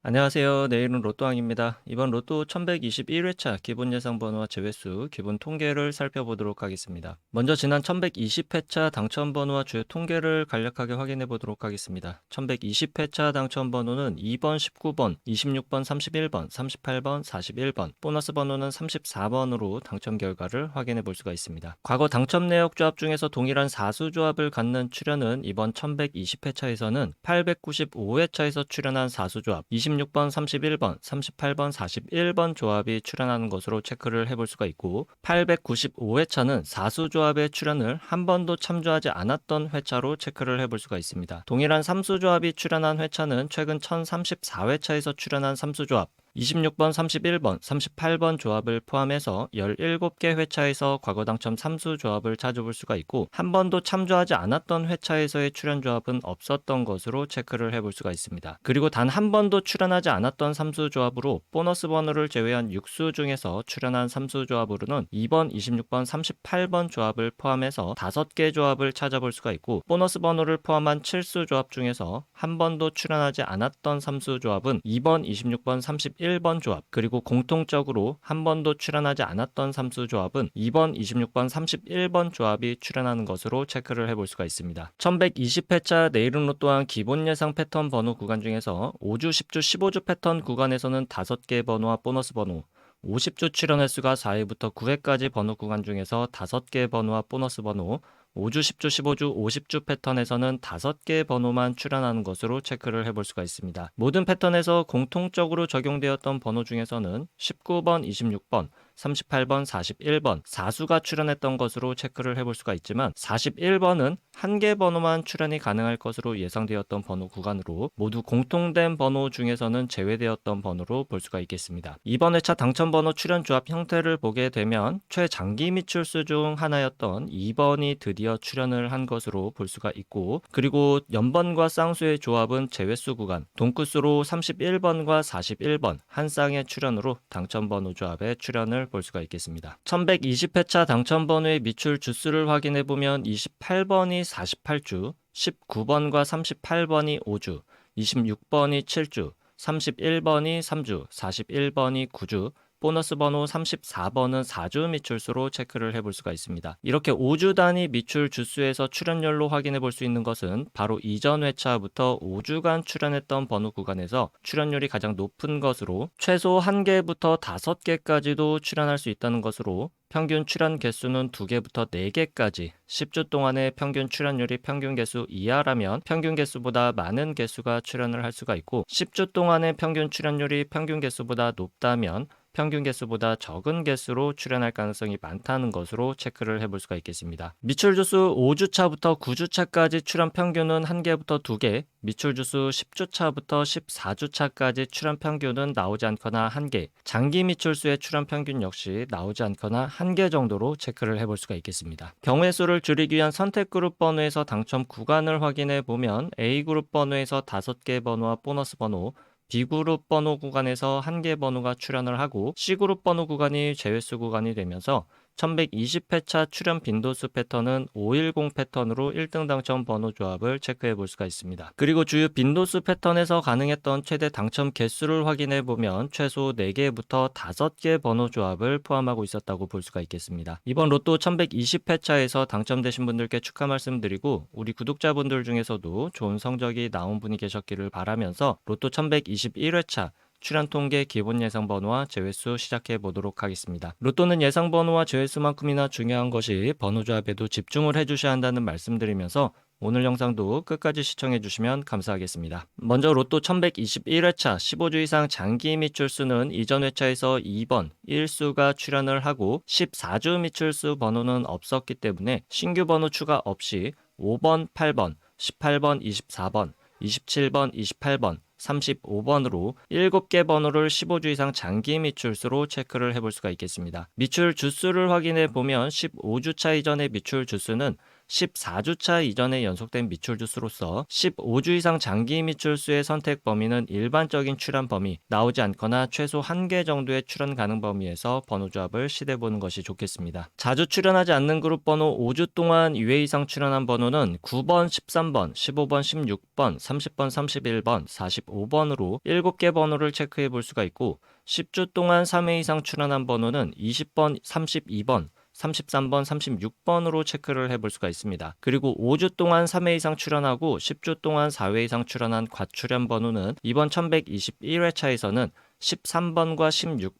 안녕하세요. 내일은 로또왕입니다. 이번 로또 1121회차 기본 예상 번호와 제외수, 기본 통계를 살펴보도록 하겠습니다. 먼저 지난 1120회차 당첨 번호와 주요 통계를 간략하게 확인해 보도록 하겠습니다. 1120회차 당첨 번호는 2번, 19번, 26번, 31번, 38번, 41번, 보너스 번호는 34번으로 당첨 결과를 확인해 볼 수가 있습니다. 과거 당첨 내역 조합 중에서 동일한 사수 조합을 갖는 출연은 이번 1120회차에서는 895회차에서 출연한 사수 조합, 26번, 31번, 38번, 41번 조합이 출연하는 것으로 체크를 해볼 수가 있고 895회차는 사수조합의 출연을 한 번도 참조하지 않았던 회차로 체크를 해볼 수가 있습니다. 동일한 삼수조합이 출연한 회차는 최근 1034회차에서 출연한 삼수조합 26번, 31번, 38번 조합을 포함해서 17개 회차에서 과거 당첨 삼수 조합을 찾아볼 수가 있고 한 번도 참조하지 않았던 회차에서의 출연 조합은 없었던 것으로 체크를 해볼 수가 있습니다. 그리고 단 한 번도 출연하지 않았던 삼수 조합으로 보너스 번호를 제외한 6수 중에서 출연한 삼수 조합으로는 2번, 26번, 38번 조합을 포함해서 5개 조합을 찾아볼 수가 있고 보너스 번호를 포함한 7수 조합 중에서 한 번도 출연하지 않았던 삼수 조합은 2번, 26번, 31번 조합 그리고 공통적으로 한 번도 출연하지 않았던 삼수 조합은 2번, 26번, 31번 조합이 출연하는 것으로 체크를 해볼 수가 있습니다. 1120회차 내일은 로또한 기본 예상 패턴 번호 구간 중에서 5주, 10주, 15주 패턴 구간에서는 5개 번호와 보너스 번호 50주 출연 횟수가 4회부터 9회까지 번호 구간 중에서 5개 번호와 보너스 번호 5주, 10주, 15주, 50주 패턴에서는 5개 번호만 출연하는 것으로 체크를 해볼 수가 있습니다. 모든 패턴에서 공통적으로 적용되었던 번호 중에서는 19번, 26번, 38번, 41번, 사수가 출연했던 것으로 체크를 해볼 수가 있지만 41번은 한 개 번호만 출연이 가능할 것으로 예상되었던 번호 구간으로 모두 공통된 번호 중에서는 제외되었던 번호로 볼 수가 있겠습니다. 이번 회차 당첨 번호 출연 조합 형태를 보게 되면 최장기 미출수 중 하나였던 2번이 드디어 출연을 한 것으로 볼 수가 있고 그리고 연번과 쌍수의 조합은 제외수 구간 동끝수로 31번과 41번 한 쌍의 출연으로 당첨 번호 조합의 출연을 볼 수가 있겠습니다. 1120회차 당첨 번호의 미출 주수를 확인해 보면 28번이 48주, 19번과 38번이 5주, 26번이 7주, 31번이 3주, 41번이 9주, 보너스 번호 34번은 4주 미출수로 체크를 해볼 수가 있습니다. 이렇게 5주 단위 미출 주수에서 출연율로 확인해 볼 수 있는 것은 바로 이전 회차부터 5주간 출연했던 번호 구간에서 출연율이 가장 높은 것으로 최소 1개부터 5개까지도 출연할 수 있다는 것으로 평균 출연 개수는 2개부터 4개까지 10주 동안의 평균 출연율이 평균 개수 이하라면 평균 개수보다 많은 개수가 출연을 할 수가 있고 10주 동안의 평균 출연율이 평균 개수보다 높다면 평균 개수보다 적은 개수로 출연할 가능성이 많다는 것으로 체크를 해볼 수가 있겠습니다. 미출 주수 5주차부터 9주차까지 출연 평균은 1개부터 2개, 미출 주수 10주차부터 14주차까지 출연 평균은 나오지 않거나 1개, 장기 미출수의 출연 평균 역시 나오지 않거나 1개 정도로 체크를 해볼 수가 있겠습니다. 경우의 수를 줄이기 위한 선택 그룹 번호에서 당첨 구간을 확인해 보면 A그룹 번호에서 5개 번호와 보너스 번호, B그룹 번호 구간에서 1개 번호가 출연을 하고 C그룹 번호 구간이 제외수 구간이 되면서 1120회차 출연 빈도수 패턴은 510 패턴으로 1등 당첨 번호 조합을 체크해 볼 수가 있습니다. 그리고 주요 빈도수 패턴에서 가능했던 최대 당첨 개수를 확인해 보면 최소 4개부터 5개 번호 조합을 포함하고 있었다고 볼 수가 있겠습니다. 이번 로또 1120회차에서 당첨되신 분들께 축하 말씀드리고 우리 구독자분들 중에서도 좋은 성적이 나온 분이 계셨기를 바라면서 로또 1121회차 출연 통계 기본 예상 번호와 제외수 시작해 보도록 하겠습니다. 로또는 예상 번호와 제외수만큼이나 중요한 것이 번호 조합에도 집중을 해주셔야 한다는 말씀드리면서 오늘 영상도 끝까지 시청해 주시면 감사하겠습니다. 먼저 로또 1121회차 15주 이상 장기 미출수는 이전 회차에서 2번 1수가 출연을 하고 14주 미출수 번호는 없었기 때문에 신규 번호 추가 없이 5번, 8번, 18번, 24번, 27번, 28번, 35번으로 7개 번호를 15주 이상 장기 미출수로 체크를 해볼 수가 있겠습니다. 미출 주수를 확인해 보면 15주차 이전의 미출 주수는 14주차 이전에 연속된 미출 주수로서 15주 이상 장기 미출수의 선택 범위는 일반적인 출연 범위, 나오지 않거나 최소 1개 정도의 출연 가능 범위에서 번호 조합을 시도해보는 것이 좋겠습니다. 자주 출연하지 않는 그룹 번호 5주 동안 2회 이상 출연한 번호는 9번, 13번, 15번, 16번, 30번, 31번, 45번으로 7개 번호를 체크해 볼 수가 있고 10주 동안 3회 이상 출연한 번호는 20번, 32번, 33번, 36번으로 체크를 해볼 수가 있습니다. 그리고 5주 동안 3회 이상 출연하고 10주 동안 4회 이상 출연한 과출연 번호는 이번 1121회차에서는 13번과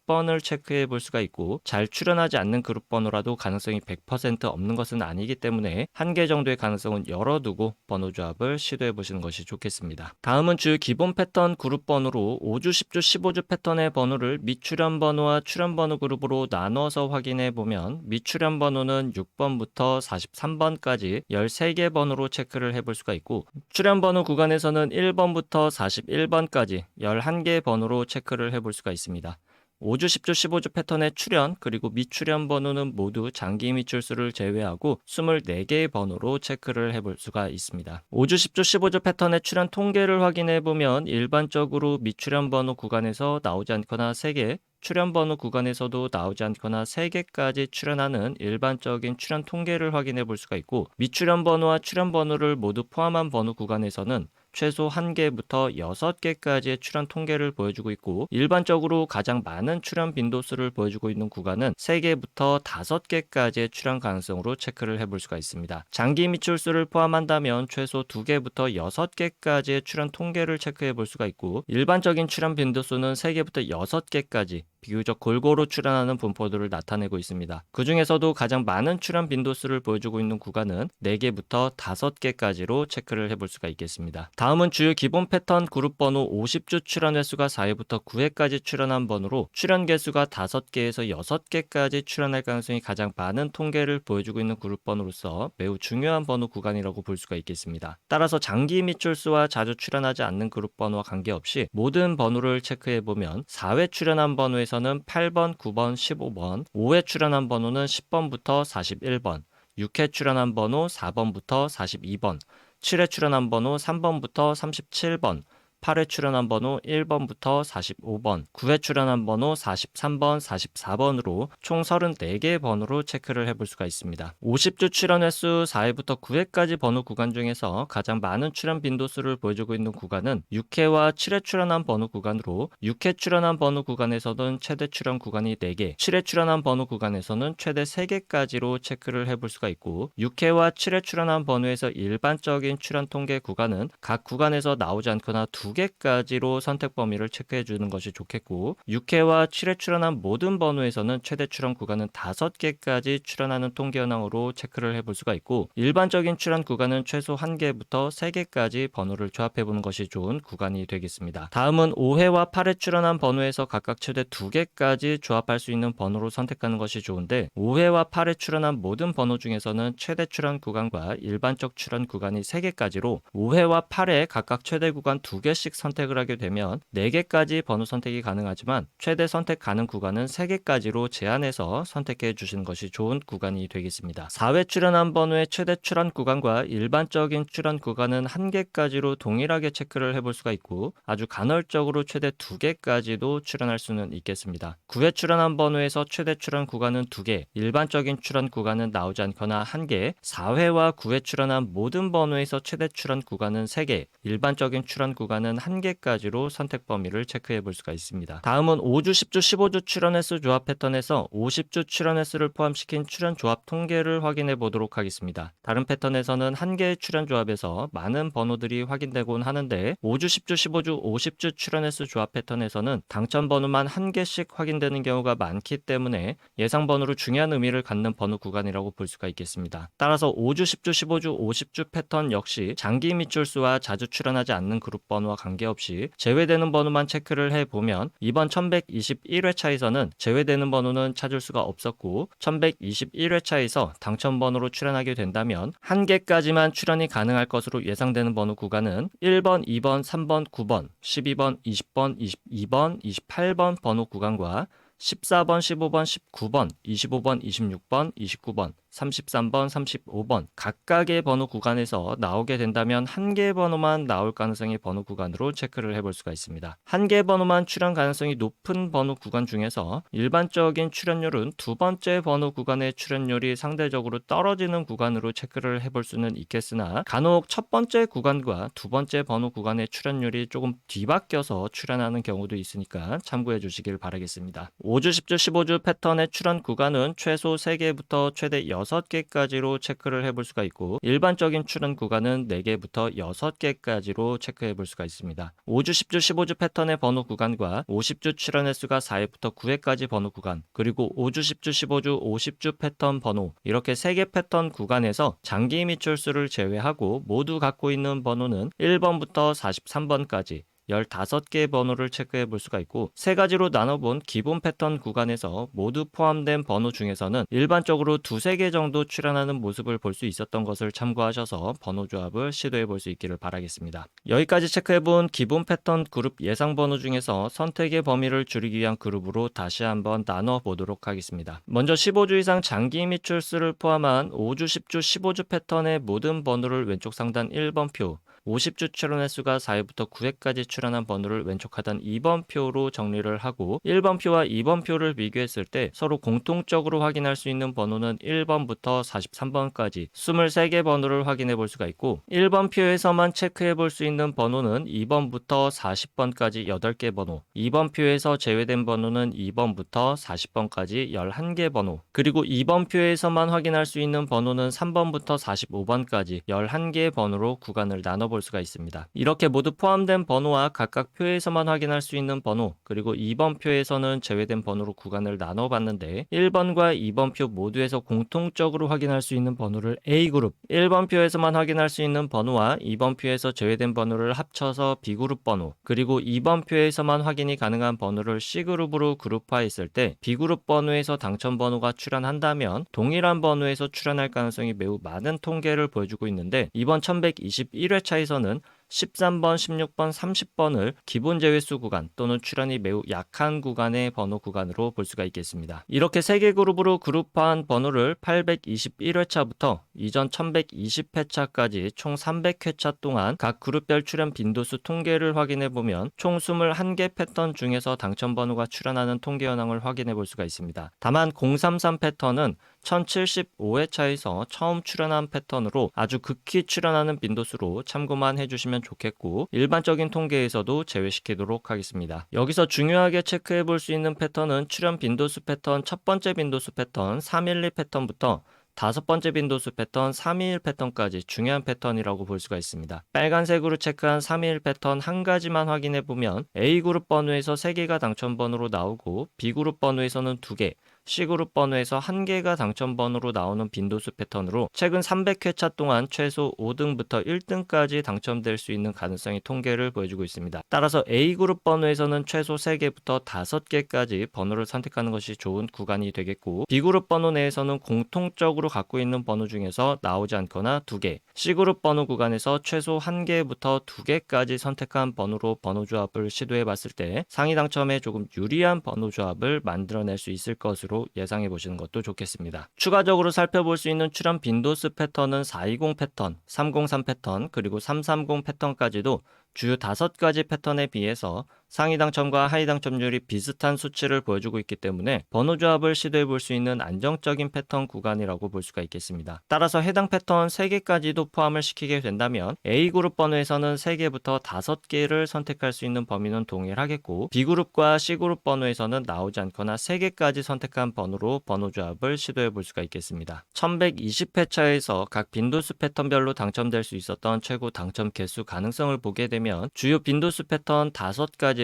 16번을 체크해 볼 수가 있고 잘 출연하지 않는 그룹 번호라도 가능성이 100% 없는 것은 아니기 때문에 1개 정도의 가능성은 열어두고 번호 조합을 시도해 보시는 것이 좋겠습니다. 다음은 주 기본 패턴 그룹 번호로 5주, 10주, 15주 패턴의 번호를 미출연 번호와 출연 번호 그룹으로 나눠서 확인해 보면 미출연 번호는 6번부터 43번까지 13개 번호로 체크를 해볼 수가 있고 출연 번호 구간에서는 1번부터 41번까지 11개 번호로 체크를 해볼 수가 있습니다. 5주, 10주, 15주 패턴의 출연 그리고 미출연 번호는 모두 장기 미출수를 제외하고 24개의 번호로 체크를 해볼 수가 있습니다. 5주, 10주, 15주 패턴의 출연 통계를 확인해 보면 일반적으로 미출연 번호 구간에서 나오지 않거나 3개, 출연 번호 구간에서도 나오지 않거나 3개까지 출연하는 일반적인 출연 통계를 확인해 볼 수가 있고 미출연 번호와 출연 번호를 모두 포함한 번호 구간에서는 최소 1개부터 6개까지의 출연 통계를 보여주고 있고 일반적으로 가장 많은 출연 빈도수를 보여주고 있는 구간은 3개부터 5개까지의 출연 가능성으로 체크를 해볼 수가 있습니다. 장기 미출수를 포함한다면 최소 2개부터 6개까지의 출연 통계를 체크해 볼 수가 있고 일반적인 출연 빈도수는 3개부터 6개까지 비교적 골고루 출연하는 분포들을 나타내고 있습니다. 그 중에서도 가장 많은 출연 빈도수를 보여주고 있는 구간은 4개부터 5개까지로 체크를 해볼 수가 있겠습니다. 다음은 주요 기본 패턴 그룹 번호 50주 출연 횟수가 4회부터 9회까지 출연한 번호로 출연 개수가 5개에서 6개까지 출연할 가능성이 가장 많은 통계를 보여주고 있는 그룹 번호로서 매우 중요한 번호 구간이라고 볼 수가 있겠습니다. 따라서 장기 미출수와 자주 출연하지 않는 그룹 번호와 관계없이 모든 번호를 체크해보면 4회 출연한 번호에서는 8번, 9번, 15번, 5회 출연한 번호는 10번부터 41번, 6회 출연한 번호 4번부터 42번, 7회 출연한 번호 3번부터 37번, 8회 출연한 번호 1번부터 45번, 9회 출연한 번호 43번, 44번으로 총 34개의 번호로 체크를 해볼 수가 있습니다. 50주 출연 횟수 4회부터 9회까지 번호 구간 중에서 가장 많은 출연 빈도수를 보여주고 있는 구간은 6회와 7회 출연한 번호 구간으로 6회 출연한 번호 구간에서는 최대 출연 구간이 4개, 7회 출연한 번호 구간에서는 최대 3개까지로 체크를 해볼 수가 있고 6회와 7회 출연한 번호에서 일반적인 출연 통계 구간은 각 구간에서 나오지 않거나 2개까지로 선택 범위를 체크해 주는 것이 좋겠고 6회와 7회 출연한 모든 번호에서는 최대 출연 구간은 5개까지 출연하는 통계 현황으로 체크를 해볼 수가 있고 일반적인 출연 구간은 최소 1개부터 3개까지 번호를 조합해 보는 것이 좋은 구간이 되겠습니다. 다음은 5회와 8회 출연한 번호에서 각각 최대 2개까지 조합할 수 있는 번호로 선택하는 것이 좋은데 5회와 8회 출연한 모든 번호 중에서는 최대 출연 구간과 일반적 출연 구간이 3개까지로 5회와 8회 각각 최대 구간 2개씩 선택을 하게 되면 4개까지 번호 선택이 가능하지만 최대 선택 가능 구간은 3개까지로 제한해서 선택해 주시는 것이 좋은 구간이 되겠습니다. 4회 출연한 번호의 최대 출연 구간과 일반적인 출연 구간은 1개까지로 동일하게 체크를 해볼 수가 있고 아주 간헐적으로 최대 2개까지도 출연할 수는 있겠습니다. 9회 출연한 번호에서 최대 출연 구간은 2개, 일반적인 출연 구간은 나오지 않거나 1개, 4회와 9회 출연한 모든 번호에서 최대 출연 구간은 3개, 일반적인 출연 구간은 1개까지로 선택 범위를 체크해 볼 수가 있습니다. 다음은 5주, 10주, 15주 출연 횟수 조합 패턴에서 50주 출연 횟수를 포함시킨 출연 조합 통계를 확인해 보도록 하겠습니다. 다른 패턴에서는 1개의 출연 조합에서 많은 번호들이 확인되곤 하는데 5주, 10주, 15주, 50주 출연 횟수 조합 패턴에서는 당첨 번호만 1개씩 확인되는 경우가 많기 때문에 예상 번호로 중요한 의미를 갖는 번호 구간이라고 볼 수가 있겠습니다. 따라서 5주, 10주, 15주, 50주 패턴 역시 장기 미출수와 자주 출연하지 않는 그룹 번호와 관계없이 제외되는 번호만 체크를 해보면 이번 1121회차에서는 제외되는 번호는 찾을 수가 없었고 1121회차에서 당첨 번호로 출연하게 된다면 1개까지만 출연이 가능할 것으로 예상되는 번호 구간은 1번, 2번, 3번, 9번, 12번, 20번, 22번, 28번 번호 구간과 14번, 15번, 19번, 25번, 26번, 29번, 33번, 35번 각각의 번호 구간에서 나오게 된다면 한 개 번호만 나올 가능성의 번호 구간으로 체크를 해볼 수가 있습니다. 한 개 번호만 출현 가능성이 높은 번호 구간 중에서 일반적인 출현율은 두 번째 번호 구간의 출현율이 상대적으로 떨어지는 구간으로 체크를 해볼 수는 있겠으나 간혹 첫 번째 구간과 두 번째 번호 구간의 출현율이 조금 뒤바뀌어서 출현하는 경우도 있으니까 참고해 주시길 바라겠습니다. 5주, 10주, 15주 패턴의 출현 구간은 최소 3개부터 최대 6개까지로 체크를 해볼 수가 있고 일반적인 출현 구간은 4개부터 6개까지로 체크해 볼 수가 있습니다. 5주, 10주, 15주 패턴의 번호 구간과 50주 출현 횟수가 4회부터 9회까지 번호 구간, 그리고 5주, 10주, 15주, 50주 패턴 번호, 이렇게 3개 패턴 구간에서 장기 미출수를 제외하고 모두 갖고 있는 번호는 1번부터 43번까지 15개의 번호를 체크해 볼 수가 있고, 세 가지로 나눠본 기본 패턴 구간에서 모두 포함된 번호 중에서는 일반적으로 두세 개 정도 출현하는 모습을 볼 수 있었던 것을 참고하셔서 번호 조합을 시도해 볼 수 있기를 바라겠습니다. 여기까지 체크해 본 기본 패턴 그룹 예상 번호 중에서 선택의 범위를 줄이기 위한 그룹으로 다시 한번 나눠 보도록 하겠습니다. 먼저 15주 이상 장기 미출수를 포함한 5주, 10주, 15주 패턴의 모든 번호를 왼쪽 상단 1번 표, 50주 출현 횟수가 4회부터 9회까지 출현한 번호를 왼쪽 하단 2번 표로 정리를 하고 1번 표와 2번 표를 비교했을 때 서로 공통적으로 확인할 수 있는 번호는 1번부터 43번까지 23개 번호를 확인해 볼 수가 있고, 1번 표에서만 체크해 볼 수 있는 번호는 2번부터 40번까지 8개 번호, 2번 표에서 제외된 번호는 2번부터 40번까지 11개 번호, 그리고 2번 표에서만 확인할 수 있는 번호는 3번부터 45번까지 11개 번호로 구간을 나눠 볼 수가 있습니다. 이렇게 모두 포함된 번호와 각각 표에서만 확인할 수 있는 번호, 그리고 2번 표에서는 제외된 번호로 구간을 나눠 봤는데 1번과 2번 표 모두에서 공통적으로 확인할 수 있는 번호를 A그룹, 1번 표에서만 확인할 수 있는 번호와 2번 표에서 제외된 번호를 합쳐서 B그룹 번호, 그리고 2번 표에서만 확인이 가능한 번호를 C그룹으로 그룹화했을 때 B그룹 번호에서 당첨 번호가 출현한다면 동일한 번호에서 출현할 가능성이 매우 많은 통계를 보여주고 있는데, 이번 1121회차에서는 13번, 16번, 30번을 기본 제외수 구간 또는 출현이 매우 약한 구간의 번호 구간으로 볼 수가 있겠습니다. 이렇게 3개 그룹으로 그룹화한 번호를 821회차부터 이전 1120회차까지 총 300회차 동안 각 그룹별 출현 빈도수 통계를 확인해 보면 총 21개 패턴 중에서 당첨 번호가 출현하는 통계 현황을 확인해 볼 수가 있습니다. 다만 033 패턴은 1075회차에서 처음 출현한 패턴으로 아주 극히 출현하는 빈도수로 참고만 해주시면 좋겠고, 일반적인 통계에서도 제외시키도록 하겠습니다. 여기서 중요하게 체크해 볼 수 있는 패턴은 출현 빈도수 패턴 첫 번째 빈도수 패턴 312 패턴부터 다섯 번째 빈도수 패턴 321 패턴까지 중요한 패턴이라고 볼 수가 있습니다. 빨간색으로 체크한 321 패턴 한 가지만 확인해 보면 A그룹 번호에서 3개가 당첨 번호로 나오고 B그룹 번호에서는 2개, C그룹 번호에서 1개가 당첨 번호로 나오는 빈도수 패턴으로 최근 300회차 동안 최소 5등부터 1등까지 당첨될 수 있는 가능성의 통계를 보여주고 있습니다. 따라서 A그룹 번호에서는 최소 3개부터 5개까지 번호를 선택하는 것이 좋은 구간이 되겠고, B그룹 번호 내에서는 공통적으로 갖고 있는 번호 중에서 나오지 않거나 2개, C그룹 번호 구간에서 최소 1개부터 2개까지 선택한 번호로 번호 조합을 시도해 봤을 때 상위 당첨에 조금 유리한 번호 조합을 만들어낼 수 있을 것으로 예상해 보시는 것도 좋겠습니다. 추가적으로 살펴볼 수 있는 출현 빈도수 패턴은 420 패턴, 303 패턴, 그리고 330 패턴까지도 주요 5가지 패턴에 비해서 상위 당첨과 하위 당첨률이 비슷한 수치를 보여주고 있기 때문에 번호 조합을 시도해 볼 수 있는 안정적인 패턴 구간이라고 볼 수가 있겠습니다. 따라서 해당 패턴 3개까지도 포함을 시키게 된다면 A그룹 번호에서는 3개부터 5개를 선택할 수 있는 범위는 동일하겠고, B그룹과 C그룹 번호에서는 나오지 않거나 3개까지 선택한 번호로 번호 조합을 시도해 볼 수가 있겠습니다. 1120회차에서 각 빈도수 패턴별로 당첨될 수 있었던 최고 당첨 개수 가능성을 보게 되면 주요 빈도수 패턴 5가지에서는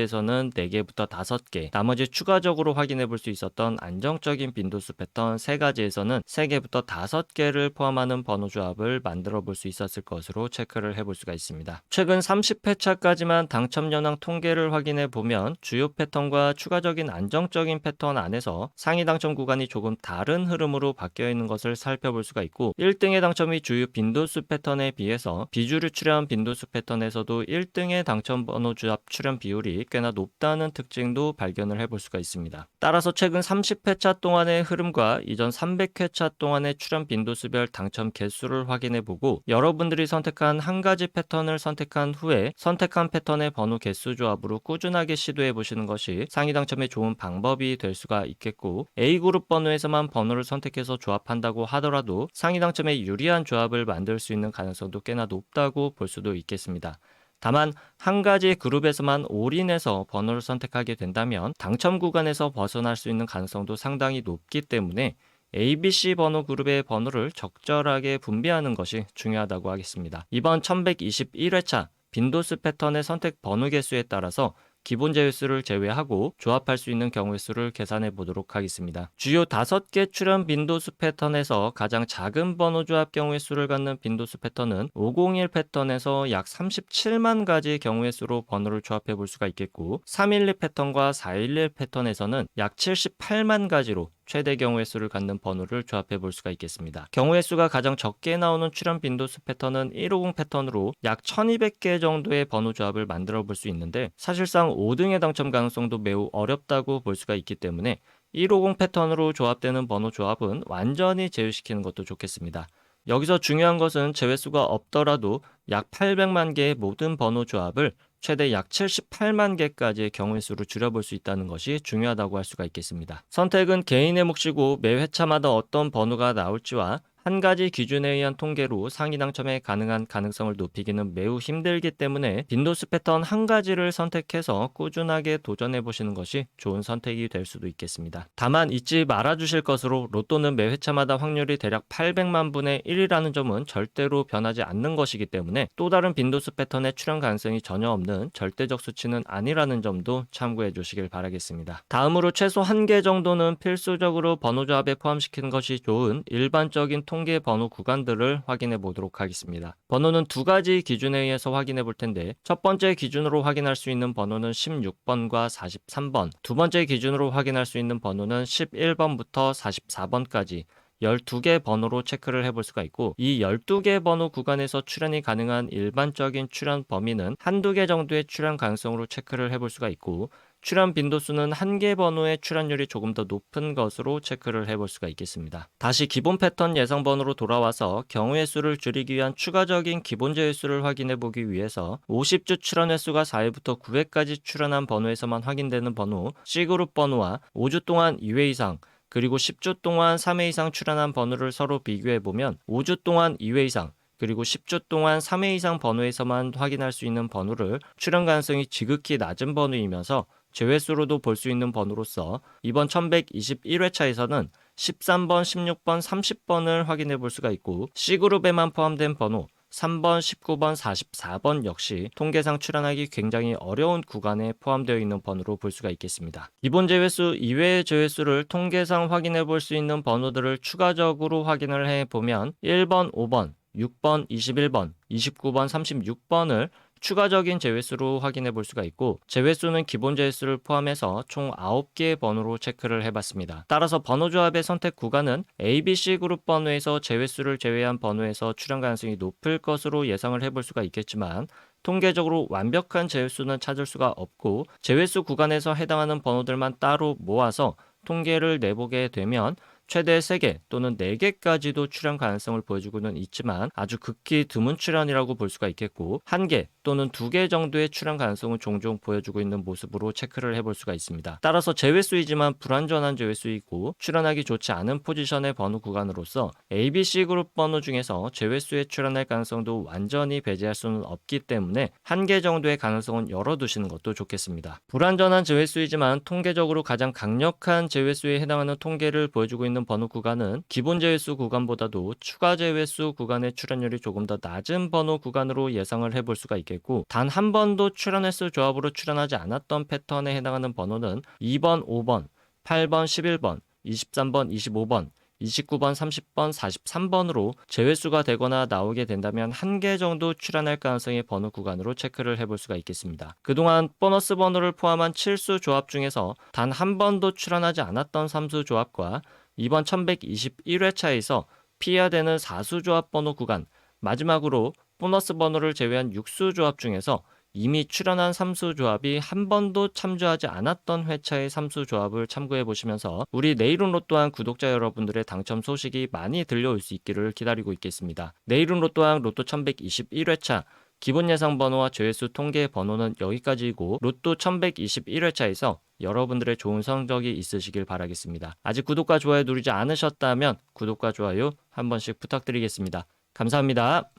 4개부터 5개, 나머지 추가적으로 확인해 볼 수 있었던 안정적인 빈도수 패턴 3가지에서는 3개부터 5개를 포함하는 번호 조합을 만들어 볼 수 있었을 것으로 체크를 해볼 수가 있습니다. 최근 30회차까지만 당첨 현황 통계를 확인해 보면 주요 패턴과 추가적인 안정적인 패턴 안에서 상위 당첨 구간이 조금 다른 흐름으로 바뀌어 있는 것을 살펴볼 수가 있고, 1등의 당첨이 주요 빈도수 패턴에 비해서 비주류 출현 빈도수 패턴에서도 1등의 당첨 번호 조합 출현 비율이 가능성이 꽤나 높다는 특징도 발견을 해볼 수가 있습니다. 따라서 최근 30회차 동안의 흐름과 이전 300회차 동안의 출연 빈도수별 당첨 개수를 확인해보고 여러분들이 선택한 한 가지 패턴을 선택한 후에 선택한 패턴의 번호 개수 조합으로 꾸준하게 시도해보시는 것이 상위 당첨에 좋은 방법이 될 수가 있겠고, A그룹 번호에서만 번호를 선택해서 조합한다고 하더라도 상위 당첨에 유리한 조합을 만들 수 있는 가능성도 꽤나 높다고 볼 수도 있겠습니다. 다만 한 가지 그룹에서만 올인해서 번호를 선택하게 된다면 당첨 구간에서 벗어날 수 있는 가능성도 상당히 높기 때문에 ABC 번호 그룹의 번호를 적절하게 분배하는 것이 중요하다고 하겠습니다. 이번 1121회차 빈도수 패턴의 선택 번호 개수에 따라서 기본 제외수를 제외하고 조합할 수 있는 경우의 수를 계산해 보도록 하겠습니다. 주요 5개 출현 빈도수 패턴에서 가장 작은 번호 조합 경우의 수를 갖는 빈도수 패턴은 501 패턴에서 약 37만 가지 경우의 수로 번호를 조합해 볼 수가 있겠고, 312 패턴과 411 패턴에서는 약 78만 가지로 최대 경우의 수를 갖는 번호를 조합해 볼 수가 있겠습니다. 경우의 수가 가장 적게 나오는 출현 빈도수 패턴은 150 패턴으로 약 1200개 정도의 번호 조합을 만들어 볼 수 있는데, 사실상 5등의 당첨 가능성도 매우 어렵다고 볼 수가 있기 때문에 150 패턴으로 조합되는 번호 조합은 완전히 제외시키는 것도 좋겠습니다. 여기서 중요한 것은 제외수가 없더라도 약 800만 개의 모든 번호 조합을 최대 약 78만 개까지의 경우의 수를 줄여볼 수 있다는 것이 중요하다고 할 수가 있겠습니다. 선택은 개인의 몫이고 매 회차마다 어떤 번호가 나올지와 한 가지 기준에 의한 통계로 상위 당첨에 가능한 가능성을 높이기는 매우 힘들기 때문에 빈도수 패턴 한 가지를 선택해서 꾸준하게 도전해 보시는 것이 좋은 선택이 될 수도 있겠습니다. 다만 잊지 말아 주실 것으로 로또는 매 회차마다 확률이 대략 800만 분의 1이라는 점은 절대로 변하지 않는 것이기 때문에 또 다른 빈도수 패턴의 출현 가능성이 전혀 없는 절대적 수치는 아니라는 점도 참고해 주시길 바라겠습니다. 다음으로 최소 1개 정도는 필수적으로 번호 조합에 포함시키는 것이 좋은 일반적인 통계 번호 구간들을 확인해 보도록 하겠습니다. 번호는 두 가지 기준에 의해서 확인해 볼 텐데, 첫 번째 기준으로 확인할 수 있는 번호는 16번과 43번, 두 번째 기준으로 확인할 수 있는 번호는 11번부터 44번까지 12개 번호로 체크를 해볼 수가 있고, 이 12개 번호 구간에서 출현이 가능한 일반적인 출현 범위는 한두 개 정도의 출현 가능성으로 체크를 해볼 수가 있고, 출현 빈도수는 한 개 번호의 출현율이 조금 더 높은 것으로 체크를 해볼 수가 있겠습니다. 다시 기본 패턴 예상 번호로 돌아와서 경우의 수를 줄이기 위한 추가적인 기본 제외 수를 확인해 보기 위해서 50주 출현 횟수가 4회부터 9회까지 출현한 번호에서만 확인되는 번호 C그룹 번호와 5주 동안 2회 이상 그리고 10주 동안 3회 이상 출현한 번호를 서로 비교해 보면 5주 동안 2회 이상 그리고 10주 동안 3회 이상 번호에서만 확인할 수 있는 번호를 출현 가능성이 지극히 낮은 번호이면서 제외수로도 볼 수 있는 번호로서 이번 1121회차에서는 13번, 16번, 30번을 확인해 볼 수가 있고, C그룹에만 포함된 번호 3번, 19번, 44번 역시 통계상 출현하기 굉장히 어려운 구간에 포함되어 있는 번호로 볼 수가 있겠습니다. 기본 제외수 이외의 제외수를 통계상 확인해 볼 수 있는 번호들을 추가적으로 확인을 해보면 1번, 5번, 6번, 21번, 29번, 36번을 추가적인 제외수로 확인해 볼 수가 있고, 제외수는 기본 제외수를 포함해서 총 9개의 번호로 체크를 해봤습니다. 따라서 번호 조합의 선택 구간은 ABC 그룹 번호에서 제외수를 제외한 번호에서 출현 가능성이 높을 것으로 예상을 해볼 수가 있겠지만, 통계적으로 완벽한 제외수는 찾을 수가 없고, 제외수 구간에서 해당하는 번호들만 따로 모아서 통계를 내보게 되면 최대 3개 또는 4개까지도 출현 가능성을 보여주고는 있지만 아주 극히 드문 출현이라고 볼 수가 있겠고, 1개 또는 2개 정도의 출현 가능성을 종종 보여주고 있는 모습으로 체크를 해볼 수가 있습니다. 따라서 제외수이지만 불완전한 제외수이고 출현하기 좋지 않은 포지션의 번호 구간으로서 ABC 그룹 번호 중에서 제외수에 출현할 가능성도 완전히 배제할 수는 없기 때문에 1개 정도의 가능성은 열어두시는 것도 좋겠습니다. 불완전한 제외수이지만 통계적으로 가장 강력한 제외수에 해당하는 통계를 보여주고 있는 번호 구간은 기본 제외수 구간보다도 추가 제외수 구간의 출현율이 조금 더 낮은 번호 구간으로 예상을 해볼 수가 있겠고, 단 한 번도 출현 횟수 조합으로 출현하지 않았던 패턴에 해당하는 번호는 2번, 5번, 8번, 11번, 23번, 25번, 29번, 30번, 43번으로 제외수가 되거나 나오게 된다면 1개 정도 출현할 가능성의 번호 구간으로 체크를 해볼 수가 있겠습니다. 그동안 보너스 번호를 포함한 7수 조합 중에서 단 한 번도 출현하지 않았던 3수 조합과 이번 1121회차에서 피해야 되는 4수 조합 번호 구간, 마지막으로 보너스 번호를 제외한 6수 조합 중에서 이미 출연한 삼수조합이 한 번도 참조하지 않았던 회차의 삼수조합을 참고해 보시면서 우리 내일은 로또왕 구독자 여러분들의 당첨 소식이 많이 들려올 수 있기를 기다리고 있겠습니다. 내일은 로또왕 로또 1121회차 기본 예상 번호와 조회수 통계 번호는 여기까지이고 로또 1121회차에서 여러분들의 좋은 성적이 있으시길 바라겠습니다. 아직 구독과 좋아요 누르지 않으셨다면 구독과 좋아요 한 번씩 부탁드리겠습니다. 감사합니다.